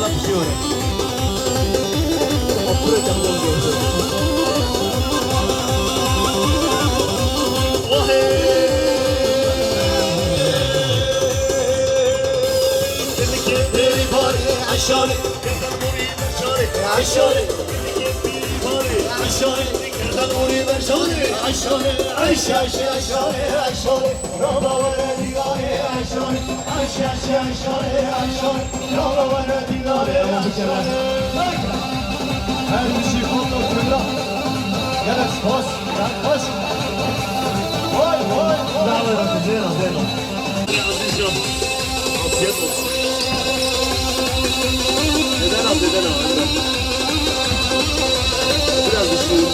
la fiore. Oppure ti avvolgo. Oh Aşağıya, aşağıya, aşağıya, yerden oraya ver aşağıya, aşağıya, aşağıya, aşağıya, aşağıya, Rabavara digare aşağıya, aşağıya, aşağıya, aşağıya, Rabavara digare aşağıya. Her bir şey kontrolünde. Gel bas, bas. Vay, vay, vay. Bravo, zero, zero. Azizcan, afiyet olsun. Neden al, neden al? Biraz düşün.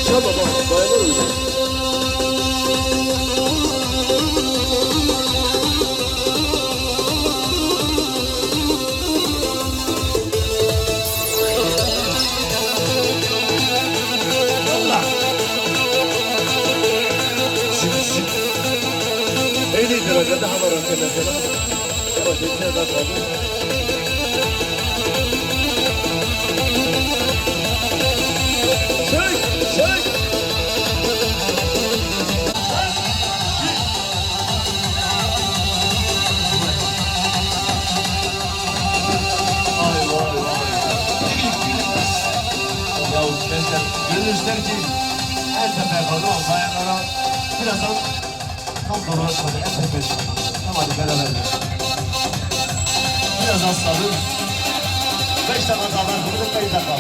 Şuna baba, dayanır mı? En iyi derecede hava rakımında. Evet, içine de kaldı. Çek, çek. Ay vay vay. Ya gençler, gönül ister ki her sefer fazla bayanlara birazdan tam dolaşmadı, en tepesi. Tamam hadi beraber. Biraz az sabır. 5 dakika kadar bunu 5 dakika.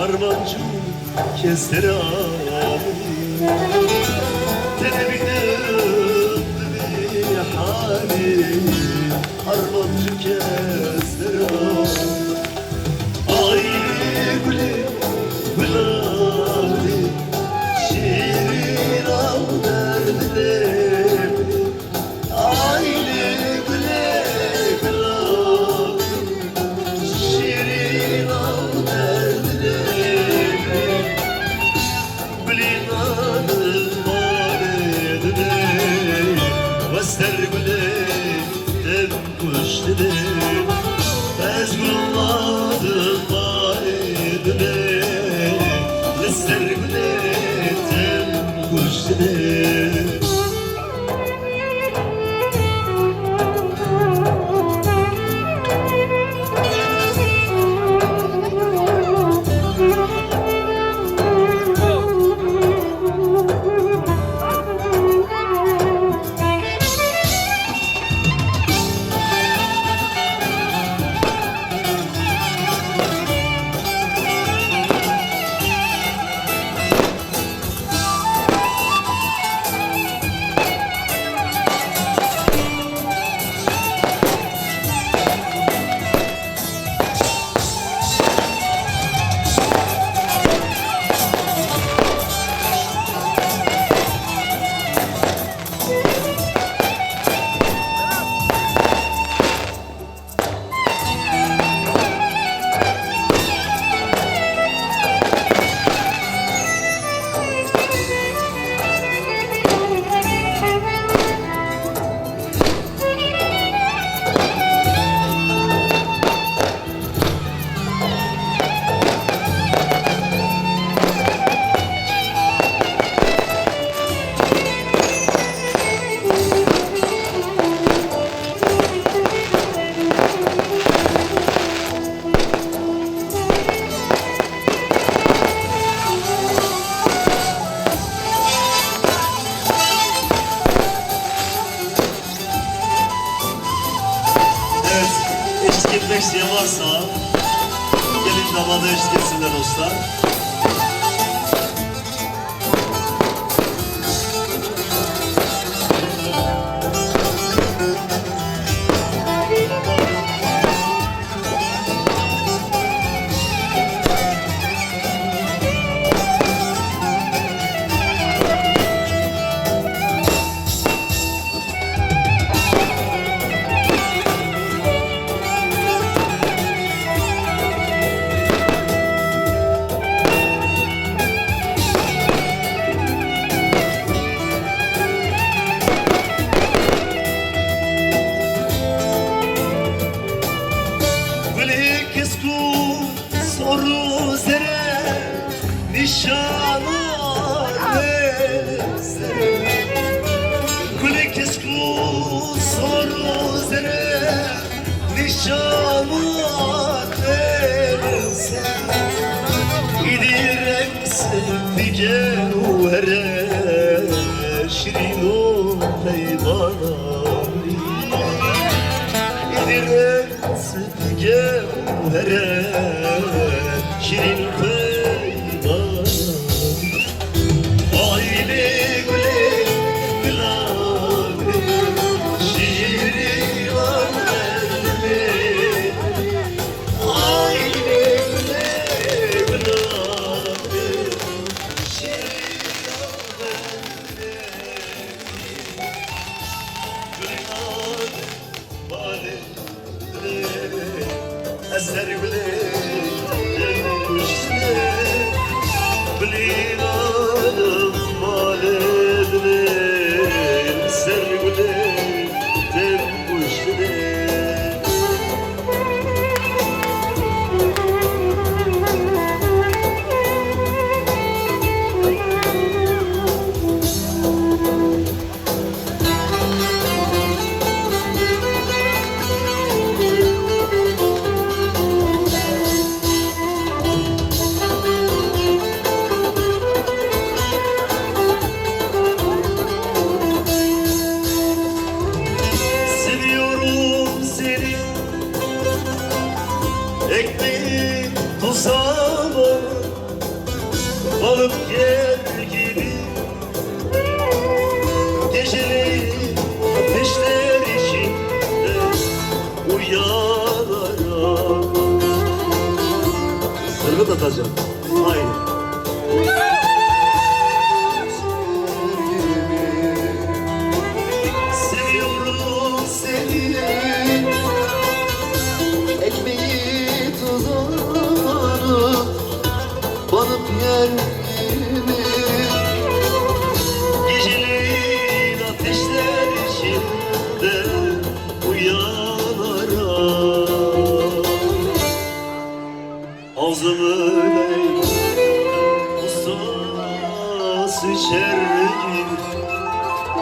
Armancı kestir ağabey Televizyonda bir hali Armancı kestir ağabey Ay güle gülali Şirin al derdine Ay güle gülali Şirin al derdine Dinlemek isteyen varsa gelin damada eşlik etsinler dostlar.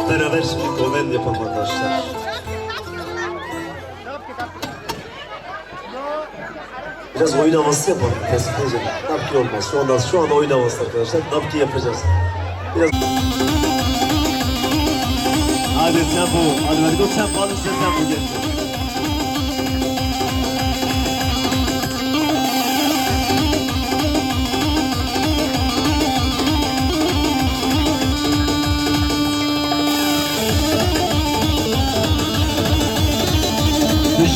Beraber şimdi komedi yapalım arkadaşlar. Biraz oyun havası yapalım. Kesinlikle. Napki olmaz. Şu anda oyun havası arkadaşlar. Napki yapacağız. Biraz... Hadi tempo. Hadi go tempo. Hadi sen tempo getir.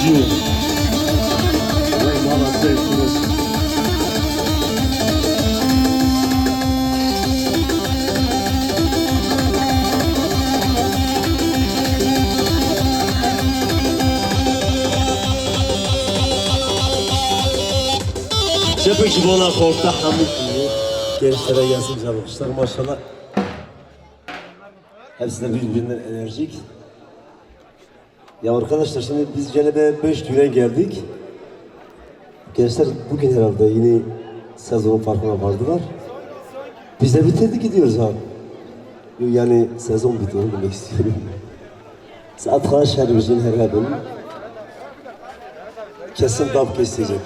Juro. Vai embora a ser por isso. Şöyle ki bana korktu hamur gibi. Gençlere gelsin güzel bakışlar maşallah. Hepsi de birbirinden enerjik. Ya arkadaşlar şimdi biz Celebe 5 düğüne geldik. Gençler bugün herhalde yeni sezonun farkına vardılar. Biz de bitirdik gidiyoruz abi. Yani sezon bitiyor demek istiyorum. Saat kaç her bizim herhalde. Kesin dabke isteyecek.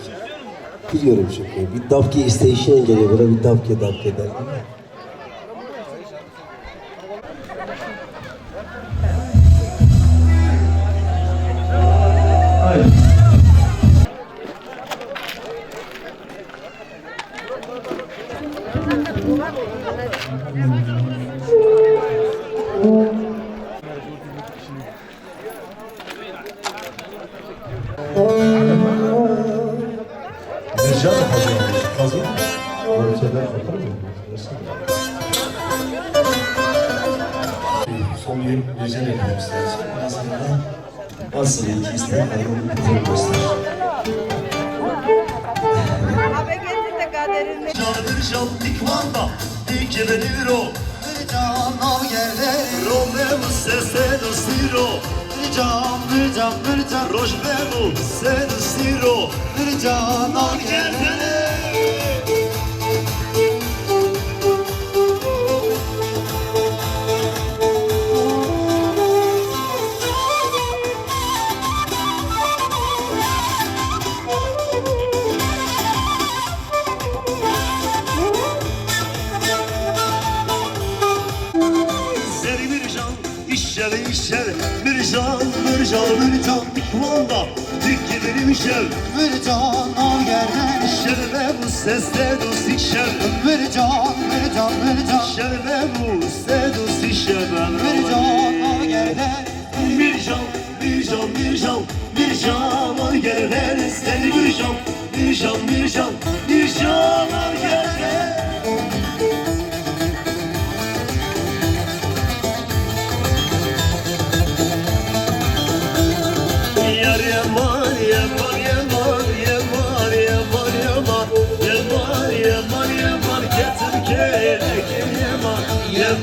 Biliyorum çünkü. Bir dabke isteyişine geliyor böyle bir dabke der. Rica da hazırlamış. Hazır. Ölçeler bakar mı? Son bir rica yapmak isteriz. Aslında asıl iki ister ayrılık bir göster. Abi getir de kaderini. Candır can dikmanda dikebeniro Canal geldi, Romeo sese do siro bir can, Rojbemo se do siro bir canal geldi. Seni bir can işler Bir can dikmanda dikebenişer Bir canal geldi, Şerbe bu sese do sikşer bir can, Şerbe bu se do sikşer bir canal geldi. Bir can gelir seni bir can gelir Yar yaman getir kelek yaman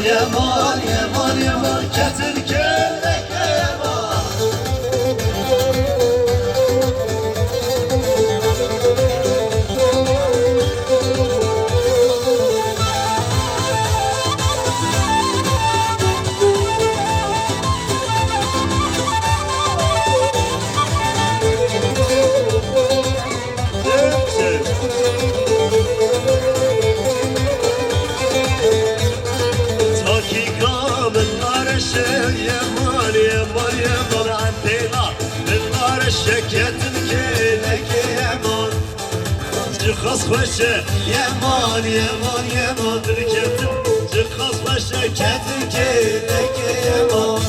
Yaman, yaman getir kelek yaman Çıkaz başa yaman Dirketim çıkaz başa ketin kelek yaman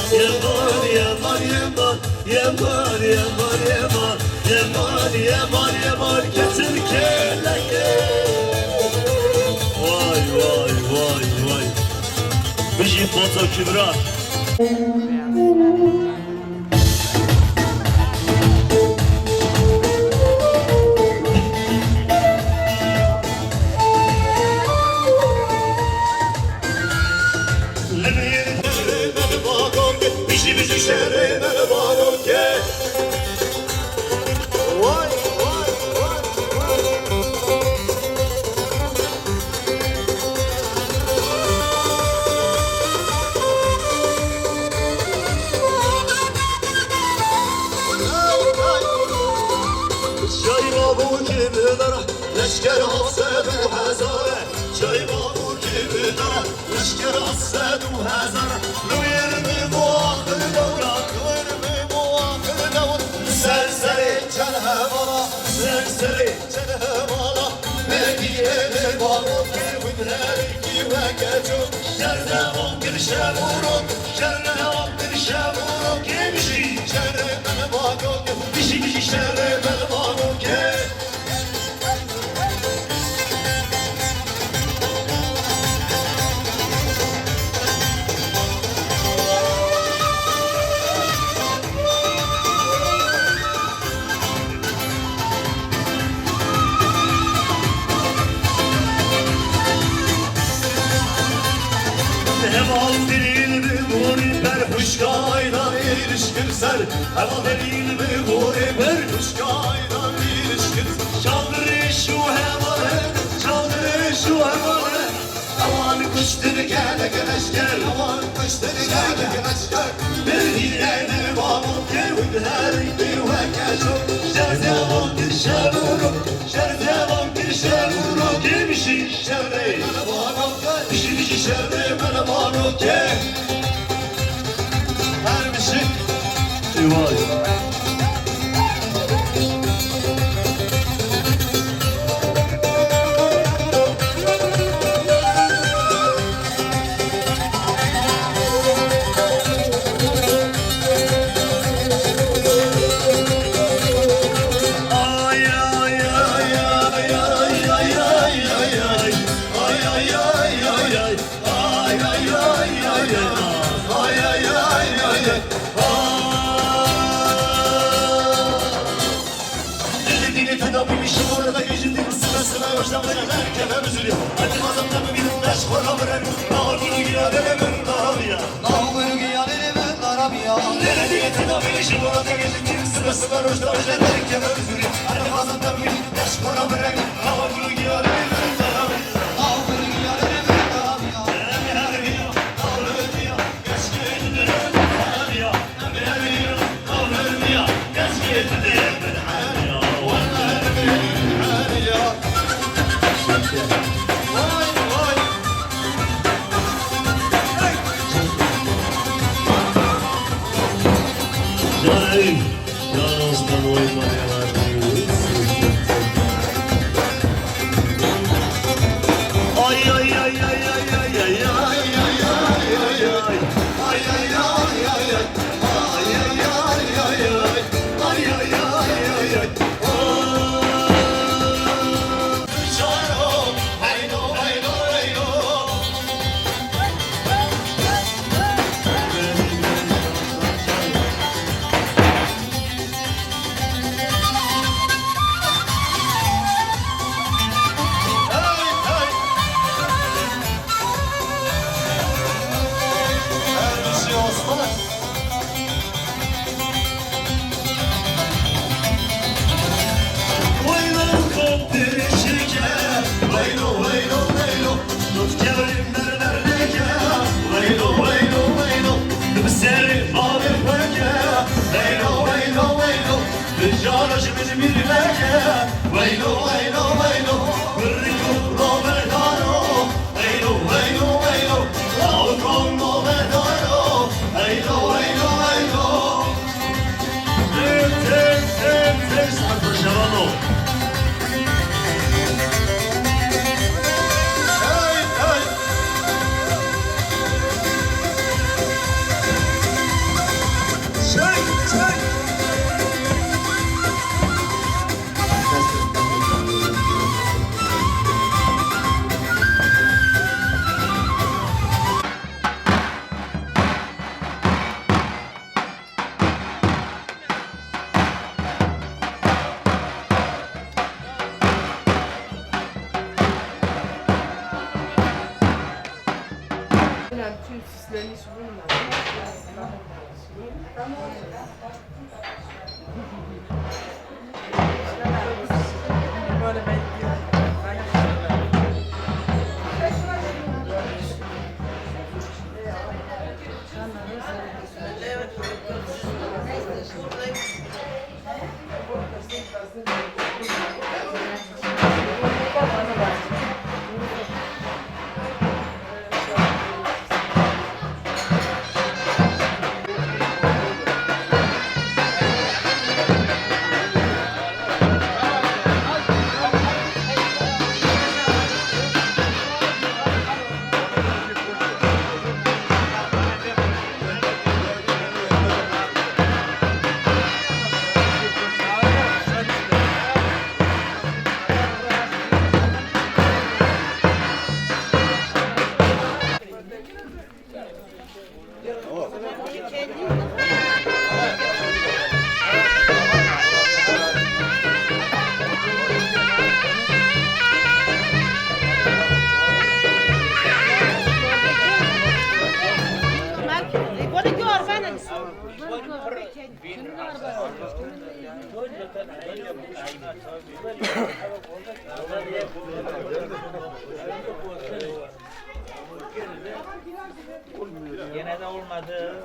ketin kelek Vay Biji Foto Kübra Bizi şehrine varım ki Vay Çayma bu gibidir Leşker hassedu hazare Çayma bu gibidir Leşker hassedu hazare Nuyerimi bu akıl devran Nuyerimi bu akıl devran Serseri cenhemala Serseri cenhemala Mediyeli varım Günleri kime geçim Şerde vakir şevurun Şerde vakir şevurun Kimşi şerde ben vakım Bişi şerde ben vakım Heval dilimi vuriber Huşkaydan ilişkirser Heval dilimi vuriber Huşkaydan ilişkirser Çaldırı şu hevale Çaldırı şu hevale Aman kuştur gele geleşker Aman kuştur gele geleşker Bir diyelim aman kevin her bir vekaşım Şerde vakir şevurun Şerde vakir şevurun Kimşi şerde Bişi şerde bana bana ke Her bir şey Vay Nağır giyal elimin darabıya Nağır giyal elimin darabıya Vaylo, vaylo, vaylo, Rico Robertano, vaylo, vaylo, vaylo, Alcon Robertano, vaylo, vaylo, vaylo. Santo Shabano. Tüm süslerini hiç bulmadım. Böyle bekliyorum. Gene de olmadı.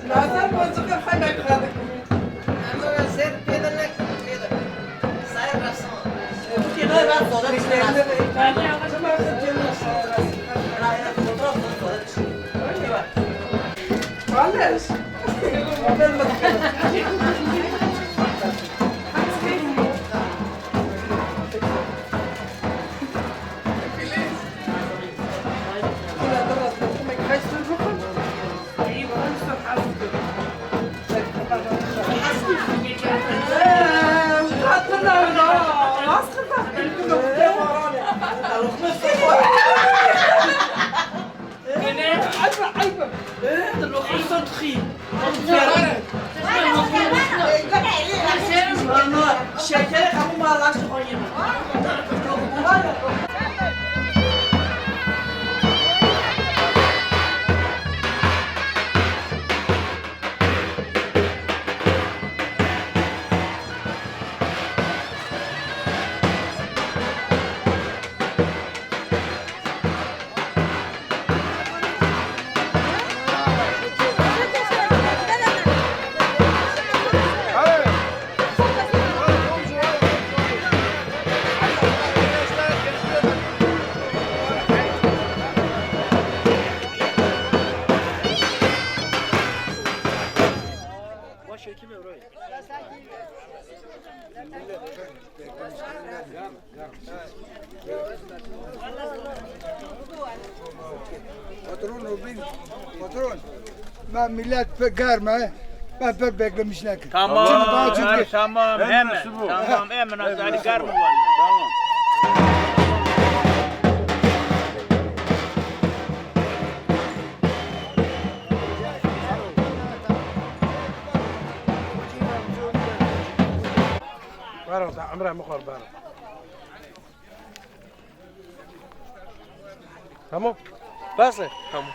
Nazar bozuk hemen kaldık. Alles. Şekeri kapı bağlaştı koyayım. Patron, ben millet pek germe, ben pek beklemiş ne ki. Tamam, Şimdi bana çünkü tamam, hemen. Tamam, hemen. Hadi garmı var. Tamam. بارد عمره مخور بارد تمام بس تمام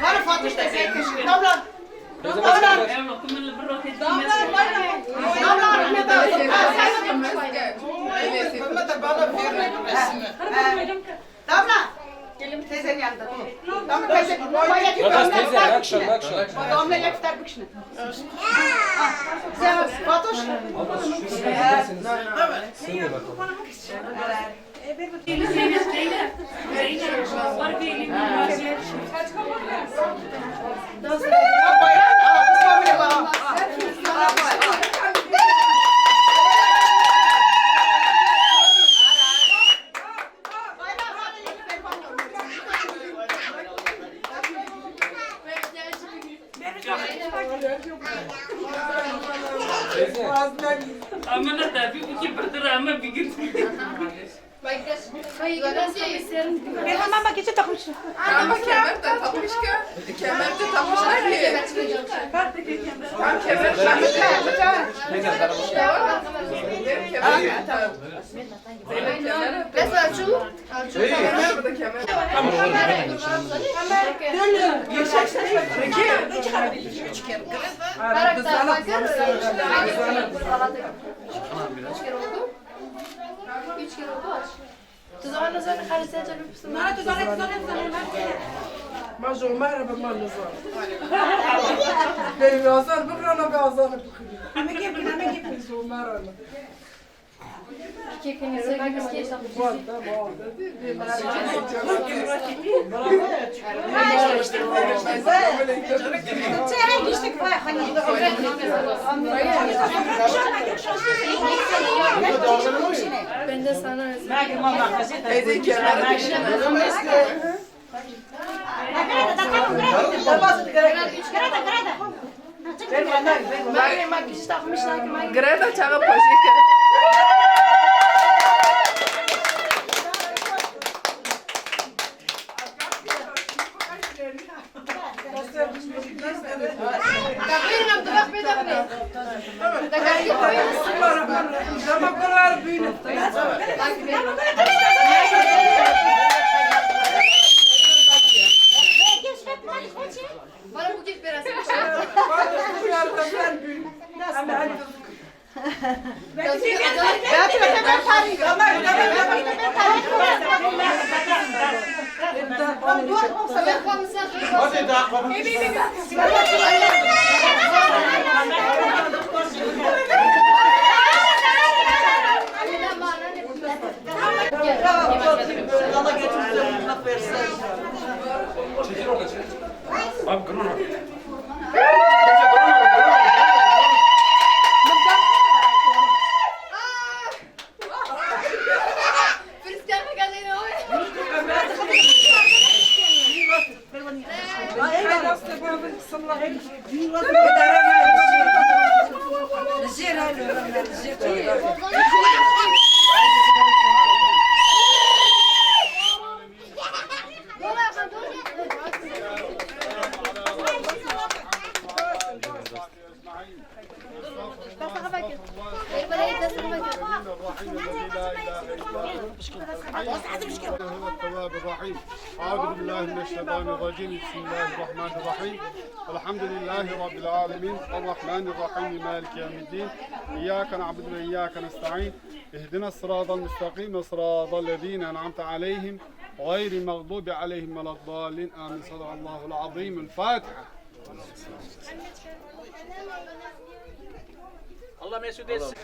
Var Fatih de bekleşin. Tamam. Damla. Gelin teyzenin yanında. Damla teyze. Damla yaktar büküşünü. Sen Fatoş. Amına da bir iki bir ama bir gün. Hemen bak geçe takmışsın. Ama kemer de takmış ki. Kemer de takmışlar ki. Tam kemer ما جو مرة بما نزار بيبي أزار بكرة أنا بأزار بكرة أنا كيف جو مرة Ben de sana teyze kemer Greta çağı poşike. Bana bu git biraz. Ben هو التواب الرحيم. أعوذ بالله من الشيطان الرجيم. بسم الله الرحمن الرحيم. الحمد لله رب العالمين الرحمن الرحيم مالك يوم الدين. إياك نعبد وإياك نستعين. اهدنا الصراط المستقيم صراط الذين أنعمت عليهم غير المغضوب عليهم ولا الضالين آمين. صدق الله العظيم. الفاتحة. Allah mesut etsin.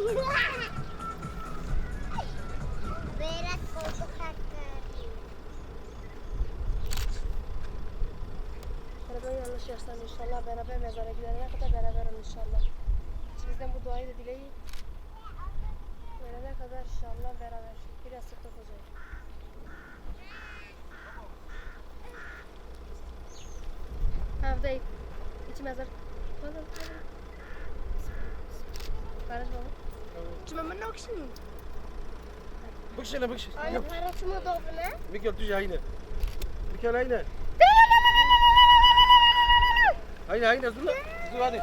Berat koltuk hakkı. Beraber yanlış yaştan inşallah beraber mezara gidene kadar beraber olun inşallah. Bizden bu duayı da dileyin. Ölene kadar inşallah beraber. Biraz sıklık olacak. Havdayım. İçi mezar. Barış baba. Cuma mı noksun? بكشنا بكش Anne parası mı doğdu ne? بكل تجي هينا بكل هينا هينا زولا زولا هذه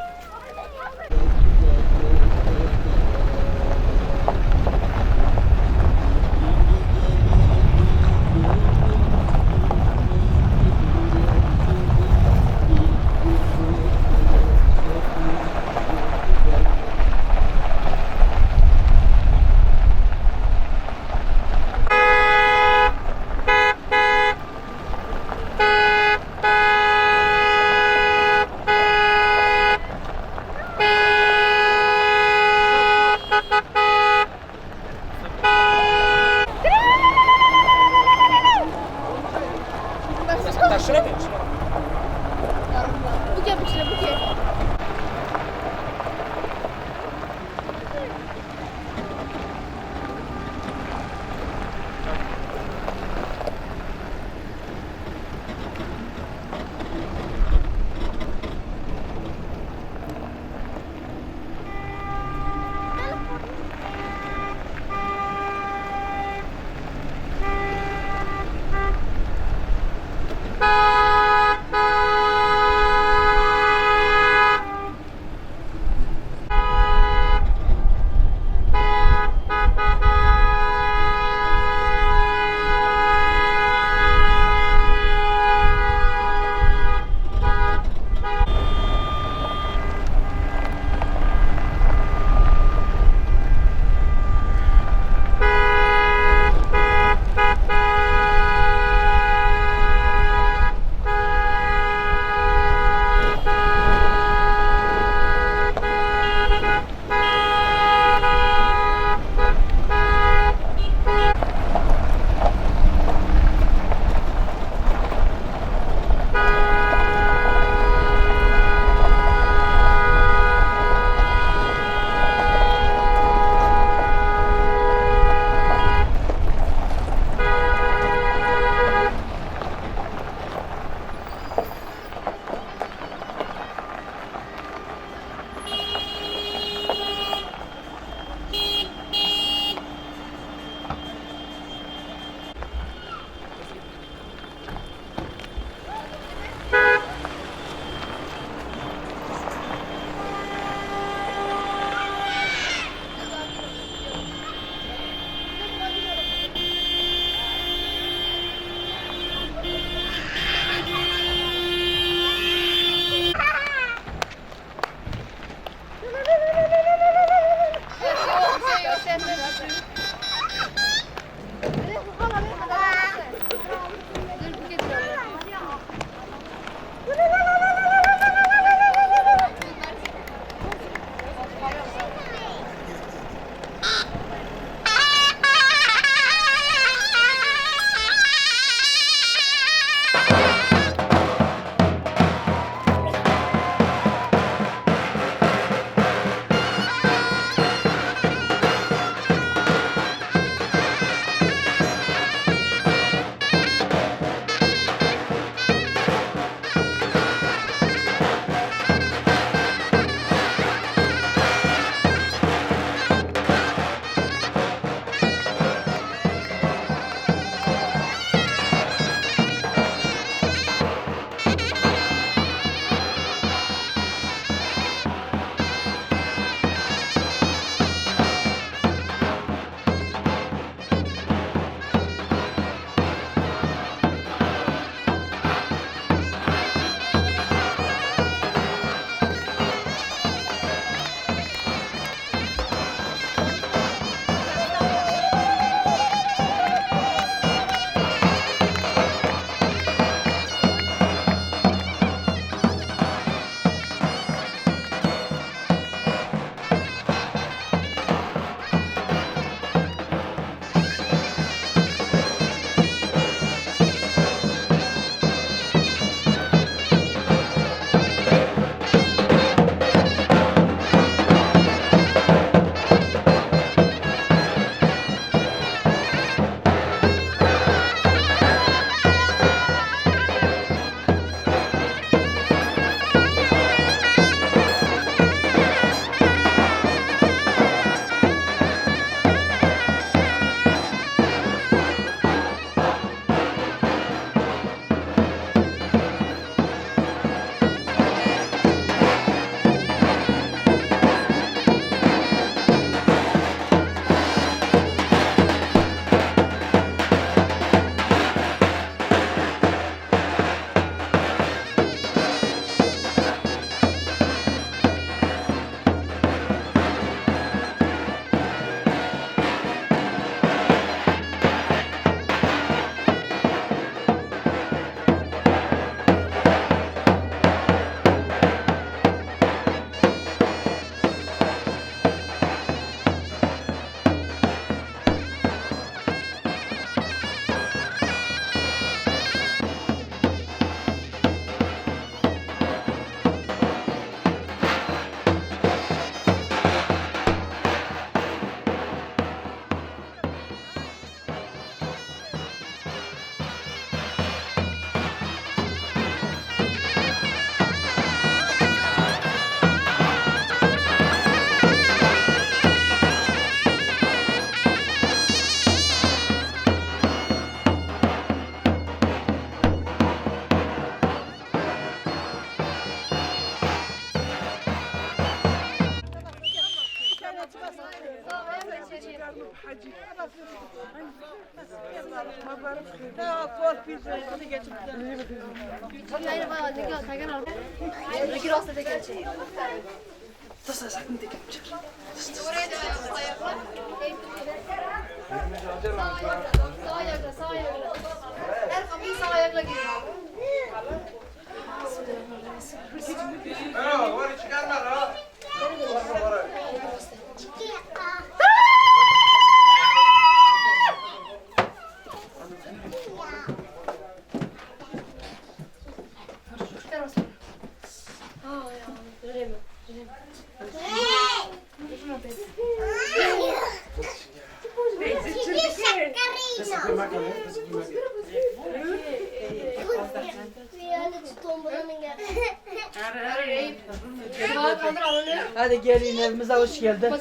Hadi gelin evimize hoş geldin.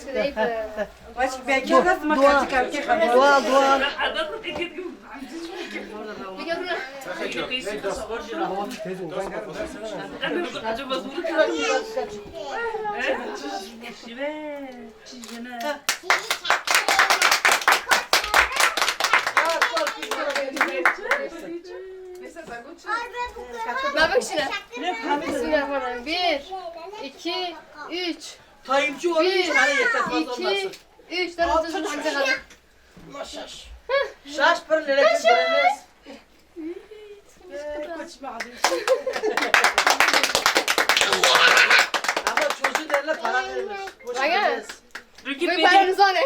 Dua. Bak şimdi. Bismillahirrahmanirrahim. 1, 2, 3. Tayyipçi olur, 1, hiç tane yeter fazla 2, olmasın. 3. Dört sözün hamze kadar. Şaş pır lere kızlarınız. Ama çocuğun eline para verilmiş. Boş Bakın. vermez. Bu paranız var ne?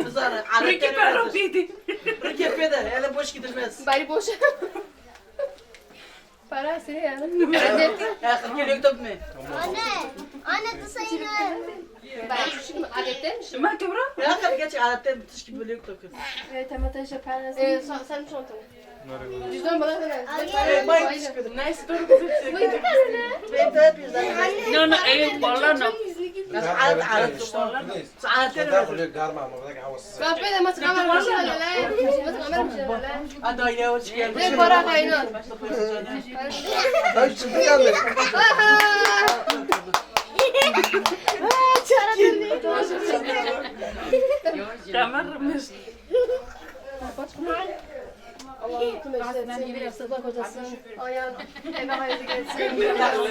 Kızlar, Ricky aletleri para verir. pedi. Ricky pede, ele boş gidilmez. Bari boş. Para seni yani. Hadi. Ya 40 kilo yok mu? Anne da sayın. Bari şu adetten. Ma kebra? Ya kadar geç aletten müthiş gibi böyle yok da kız. Evet ama taşı para. Sen şu anlatın. Cüzdan bana ver. Bay çıkıyor. Nice doğru. Bu iki tane ne? Ben de yapıyoruz. No, no, vallahi no. Kahve de maç kamera bir şey öyle. Maç kamera bir şey öyle. Hadi aile hoş geldin. Ne para kaynar. Ay çıktı geldi. Kameramiz. Allah'ım tüm eşler gibi yastıkla kocasın. Ayağın eve hayırlı gelsin. İnşallah.